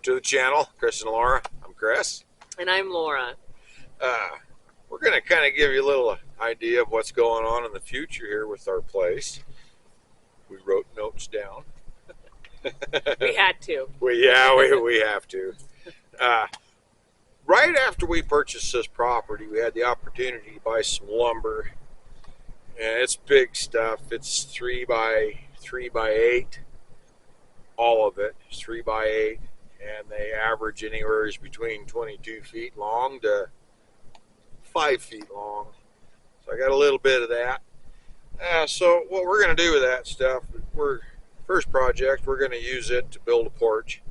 to the channel, Chris and Laura. I'm Chris. And I'm Laura. We're going to kind of give you a little idea of what's going on in the future here with our place. We wrote notes down. We had to. We have to. Right after we purchased this property, we had the opportunity to buy some lumber. And it's big stuff. It's 3 by 8. All of it is 3 by 8. And they average anywhere between 22 feet long to 5 feet long. So I got a little bit of that. So what we're going to do with that stuff, first project, we're going to use it to build a porch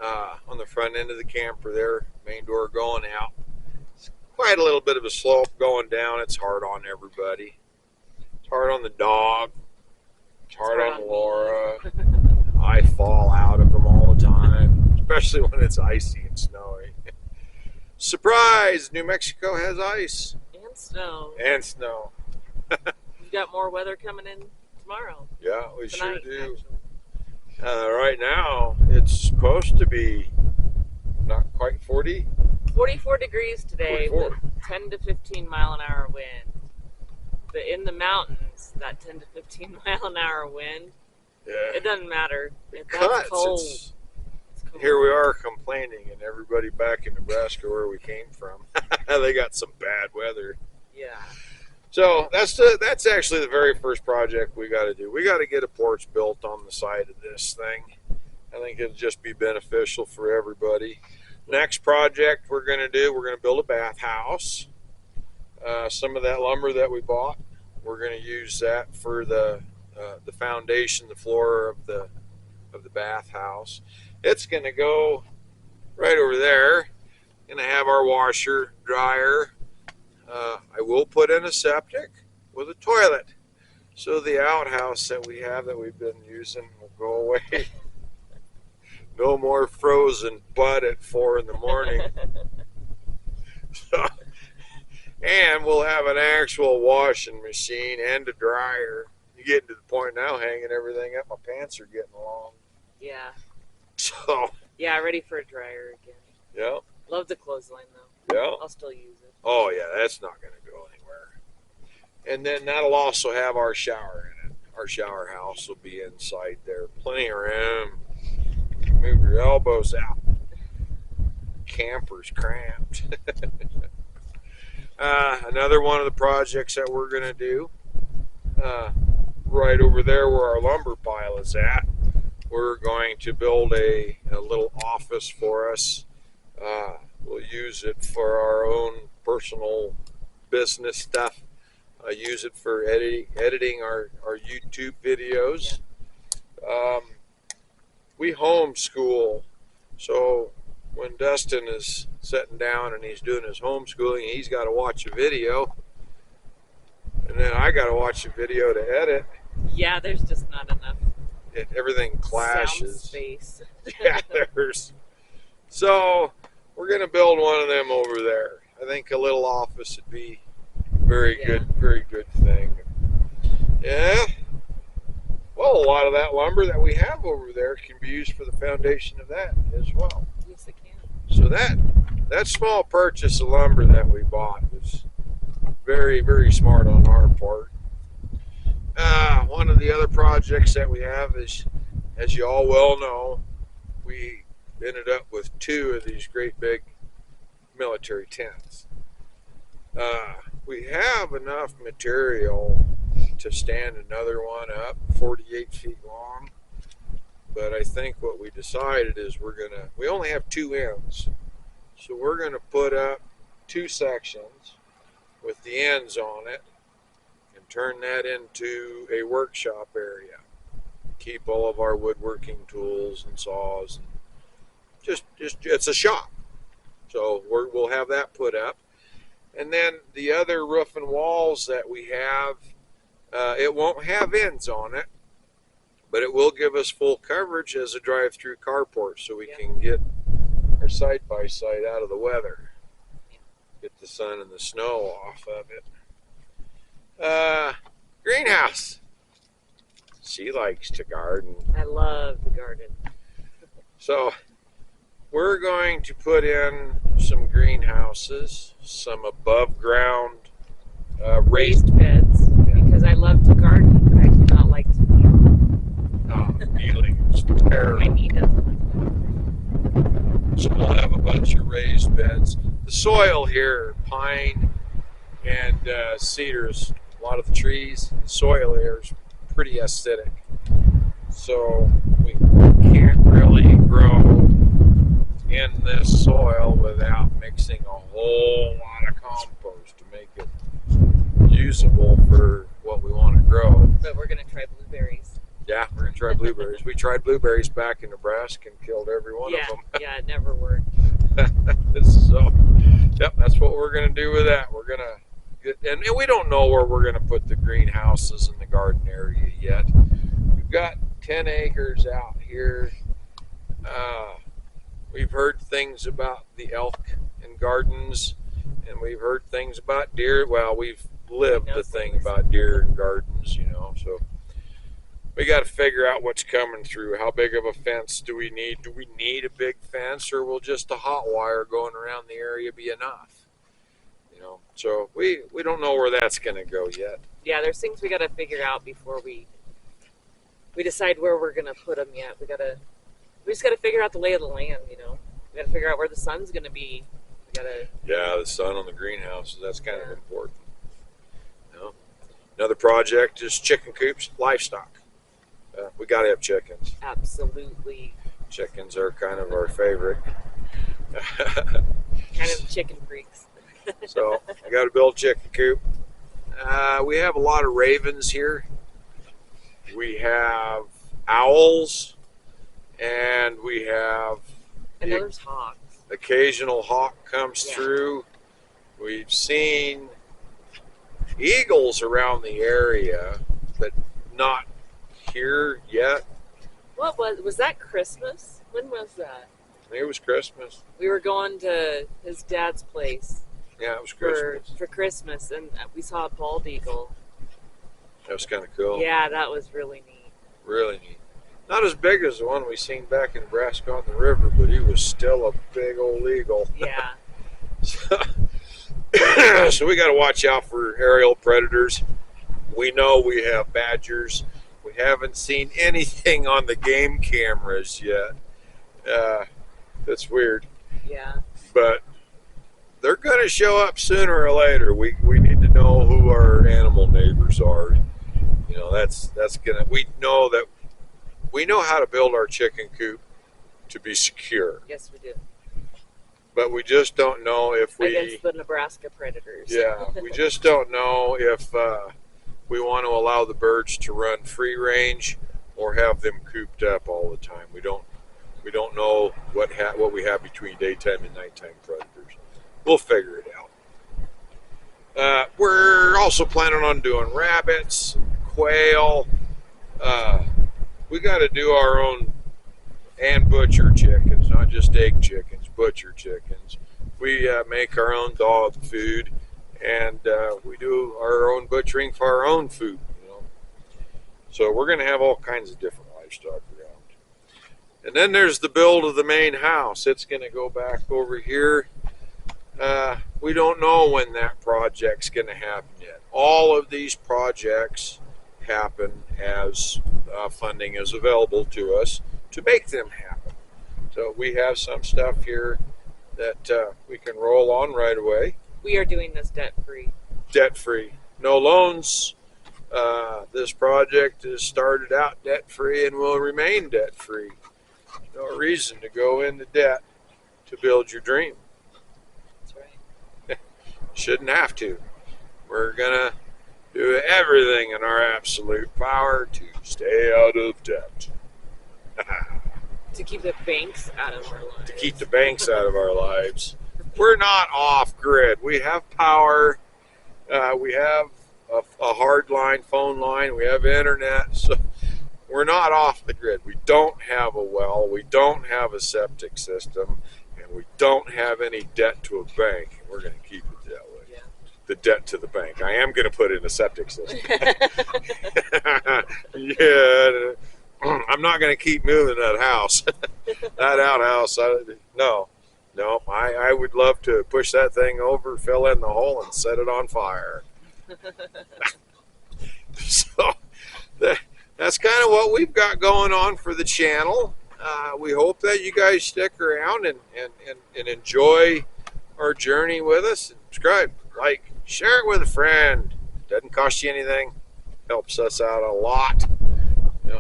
on the front end of the camper there, main door going out. It's quite a little bit of a slope going down. It's hard on everybody. It's hard on the dog. It's hard on Laura. I fall out of them all the time, especially when it's icy and snowy. Surprise! New Mexico has ice. And snow. And snow. We've got more weather coming in tomorrow. Yeah, we Tonight, sure do. actually. Right now, it's supposed to be not quite 40. 44 degrees today 44. with 10 to 15 mile an hour wind. But in the mountains, that 10 to 15 mile an hour wind, Yeah. it doesn't matter. It That's cuts. cold. It's, It's cold. here we are complaining, and everybody back in Nebraska where we came from, they got some bad weather. Yeah. So that's actually the very first project we got to do. We got to get a porch built on the side of this thing. I think it'll just be beneficial for everybody. Next project we're going to do, we're going to build a bathhouse. Some of that lumber that we bought, we're going to use that for the foundation, the floor of the bathhouse. It's going to go right over there. Going to have our washer, dryer. I will put in a septic with a toilet, so the outhouse that we have that we've been using will go away. No more frozen butt at 4 in the morning. And we'll have an actual washing machine and a dryer. You get to the point now, hanging everything up, my pants are getting long. Yeah. So Yeah, ready for a dryer again. yeah, Love the clothesline though. yeah. I'll still use it. Oh yeah, that's not going to go anywhere. And then that'll also have our shower in it. Our shower house will be inside there. Plenty of room. Move your elbows out. Camper's cramped. Another one of the projects that we're going to do, right over there where our lumber pile is at, we're going to build a little office for us. We'll use it for our own personal business stuff. Use it for editing our YouTube videos. We homeschool, so when Dustin is sitting down and he's doing his homeschooling, he's got to watch a video, and then I got to watch a video to edit. Yeah, there's just not enough Everything sound clashes. space. Yeah, there's. So we're gonna build one of them over there. I think a little office would be very good thing. Yeah. Well, a lot of that lumber that we have over there can be used for the foundation of that as well. Yes, it can. So that small purchase of lumber that we bought was very, very smart on our part. One of the other projects that we have is, as you all well know, we ended up with 2 of these great big military tents. We have enough material to stand another one up, 48 feet long. But I think what we decided is we only have 2 ends. So we're gonna put up 2 sections with the ends on it and turn that into a workshop area. Keep all of our woodworking tools and saws, and just it's a shop. So we'll have that put up. And then the other roof and walls that we have, it won't have ends on it, but it will give us full coverage as a drive-through carport, so we can get our side-by-side out of the weather, get the sun and the snow off of it. Greenhouse. She likes to garden. I love the garden. So we're going to put in some greenhouses, some above ground raised Raised beds because I love to garden, but I do not like to kneel. kneeling. My knee doesn't. So we'll have a bunch of raised beds. The soil here, pine and cedars, a lot of the trees, the soil here is pretty acidic. So we can't really grow in this soil without mixing a whole lot of compost to make it usable for what we want to grow. But we're gonna try blueberries. Yeah, we're gonna try blueberries. We tried blueberries back in Nebraska and killed every one Yeah, of them. yeah, it never worked. So, yep, that's what we're gonna do with that. We're gonna get, and we don't know where we're gonna put the greenhouses in the garden area yet. We've got 10 acres out here. We've heard things about the elk in gardens, and we've heard things about deer. Well, we've lived the thing about deer in gardens, you know. So we got to figure out what's coming through. How big of a fence do we need? Do we need a big fence, or will just a hot wire going around the area be enough? You know, so we don't know where that's going to go yet. Yeah, there's things we gotta figure out before we decide where we're gonna put them yet. We just gotta figure out the lay of the land, you know. We gotta figure out where the sun's gonna be. We gotta. Yeah, the sun on the greenhouses, that's kind of important. You know? Another project is chicken coops, livestock. We got to have chickens. Absolutely. Chickens are kind of our favorite. Kind of chicken freaks. So I got to build a chicken coop. We have a lot of ravens here. We have owls, and we have And then there's hawks. occasional hawk comes through. We've seen eagles around the area, but not here yet. What was that Christmas? When was that? I think it was Christmas. We were going to his dad's place Yeah, it was for Christmas. Christmas, and we saw a bald eagle. That was kind of cool. Yeah, that was really neat. Really neat. Not as big as the one we seen back in Nebraska on the river, but he was still a big old eagle. Yeah. So we got to watch out for aerial predators. We know we have badgers. We haven't seen anything on the game cameras yet. That's weird, Yeah. but they're going to show up sooner or later. We need to know who our animal neighbors are. You know, that's gonna. We know how to build our chicken coop to be secure, Yes, we do. but we just don't know if we. Against the Nebraska predators. Yeah, we just don't know if we want to allow the birds to run free range or have them cooped up all the time. We don't know what we have between daytime and nighttime predators. We'll figure it out. We're also planning on doing rabbits, quail. We got to do our own and butcher chickens, not just egg chickens, butcher chickens. We make our own dog food, and we do our own butchering for our own food. You know, so we're going to have all kinds of different livestock around. And then there's the build of the main house. It's going to go back over here. We don't know when that project's going to happen yet. All of these projects happen as funding is available to us to make them happen. So we have some stuff here that we can roll on right away. We are doing this debt free. Debt free, no loans. This project is started out debt free and will remain debt free. No reason to go into debt to build your dream. That's right. Shouldn't have to. We're gonna do everything in our absolute power to stay out of debt. To keep the banks out of our lives. To keep the banks out of our lives. We're not off grid. We have power. We have a hard line, phone line. We have internet. So we're not off the grid. We don't have a well. We don't have a septic system. And we don't have any debt to a bank. We're going to keep it that way. Yeah. The debt to the bank. I am going to put in a septic system. Yeah. I'm not going to keep moving that house, that outhouse. No, I would love to push that thing over, fill in the hole, and set it on fire. So that's kind of what we've got going on for the channel. We hope that you guys stick around and enjoy our journey with us. Subscribe, like, share it with a friend. Doesn't cost you anything. Helps us out a lot.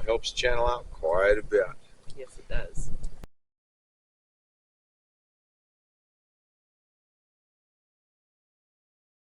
Helps the channel out quite a bit.